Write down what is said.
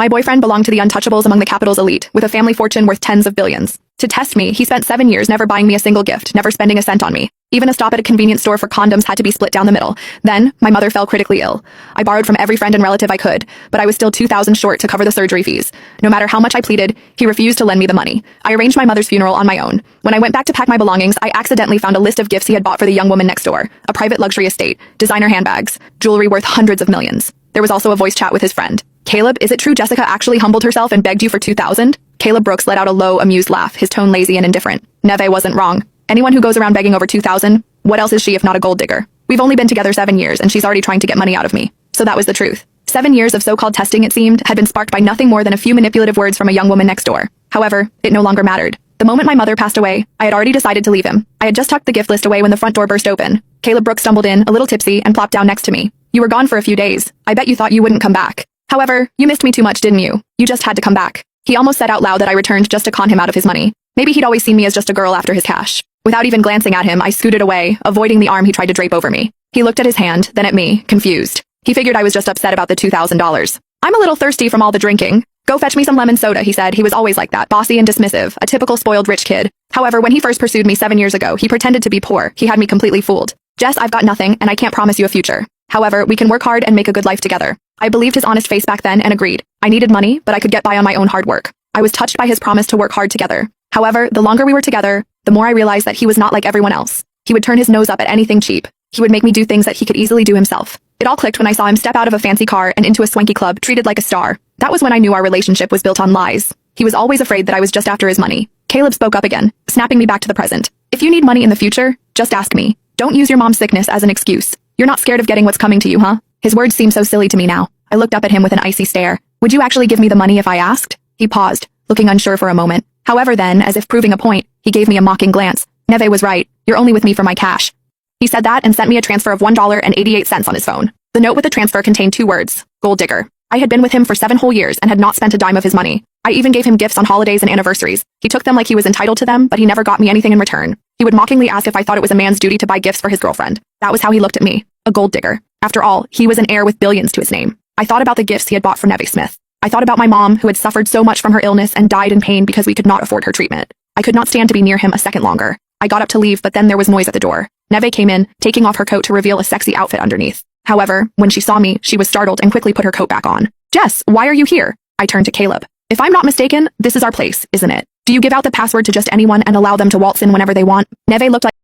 My boyfriend belonged to the untouchables among the capital's elite, with a family fortune worth tens of billions. To test me, he spent 7 years never buying me a single gift, never spending a cent on me. Even a stop at a convenience store for condoms had to be split down the middle. Then, my mother fell critically ill. I borrowed from every friend and relative I could, but I was still $2,000 short to cover the surgery fees. No matter how much I pleaded, he refused to lend me the money. I arranged my mother's funeral on my own. When I went back to pack my belongings, I accidentally found a list of gifts he had bought for the young woman next door. A private luxury estate, designer handbags, jewelry worth hundreds of millions. There was also a voice chat with his friend. Caleb, is it true Jessica actually humbled herself and begged you for $2,000? Caleb Brooks let out a low, amused laugh, his tone lazy and indifferent. Neve wasn't wrong. Anyone who goes around begging over $2,000, what else is she if not a gold digger? We've only been together 7 years and she's already trying to get money out of me. So that was the truth. 7 years of so-called testing, it seemed, had been sparked by nothing more than a few manipulative words from a young woman next door. However, it no longer mattered. The moment my mother passed away, I had already decided to leave him. I had just tucked the gift list away when the front door burst open. Caleb Brooks stumbled in, a little tipsy, and plopped down next to me. You were gone for a few days. I bet you thought you wouldn't come back. However, you missed me too much, didn't you? You just had to come back. He almost said out loud that I returned just to con him out of his money. Maybe he'd always seen me as just a girl after his cash. Without even glancing at him, I scooted away, avoiding the arm he tried to drape over me. He looked at his hand, then at me, confused. He figured I was just upset about the $2,000. I'm a little thirsty from all the drinking. Go fetch me some lemon soda, he said. He was always like that, bossy and dismissive, a typical spoiled rich kid. However, when he first pursued me 7 years ago, he pretended to be poor. He had me completely fooled. Jess, I've got nothing, and I can't promise you a future. However, we can work hard and make a good life together. I believed his honest face back then and agreed. I needed money, but I could get by on my own hard work. I was touched by his promise to work hard together. However, the longer we were together, the more I realized that he was not like everyone else. He would turn his nose up at anything cheap. He would make me do things that he could easily do himself. It all clicked when I saw him step out of a fancy car and into a swanky club, treated like a star. That was when I knew our relationship was built on lies. He was always afraid that I was just after his money. Caleb spoke up again, snapping me back to the present. If you need money in the future, just ask me. Don't use your mom's sickness as an excuse. You're not scared of getting what's coming to you, huh? His words seemed so silly to me now. I looked up at him with an icy stare. Would you actually give me the money if I asked? He paused, looking unsure for a moment. However then, as if proving a point, he gave me a mocking glance. Neve was right. You're only with me for my cash. He said that and sent me a transfer of $1.88 on his phone. The note with the transfer contained 2 words, gold digger. I had been with him for 7 whole years and had not spent a dime of his money. I even gave him gifts on holidays and anniversaries. He took them like he was entitled to them, but he never got me anything in return. He would mockingly ask if I thought it was a man's duty to buy gifts for his girlfriend. That was how he looked at me, a gold digger. After all, he was an heir with billions to his name. I thought about the gifts he had bought for Neve Smith. I thought about my mom, who had suffered so much from her illness and died in pain because we could not afford her treatment. I could not stand to be near him a second longer. I got up to leave, but then there was noise at the door. Neve came in, taking off her coat to reveal a sexy outfit underneath. However, when she saw me, she was startled and quickly put her coat back on. Jess, why are you here? I turned to Caleb. If I'm not mistaken, this is our place, isn't it? Do you give out the password to just anyone and allow them to waltz in whenever they want? Neve looked like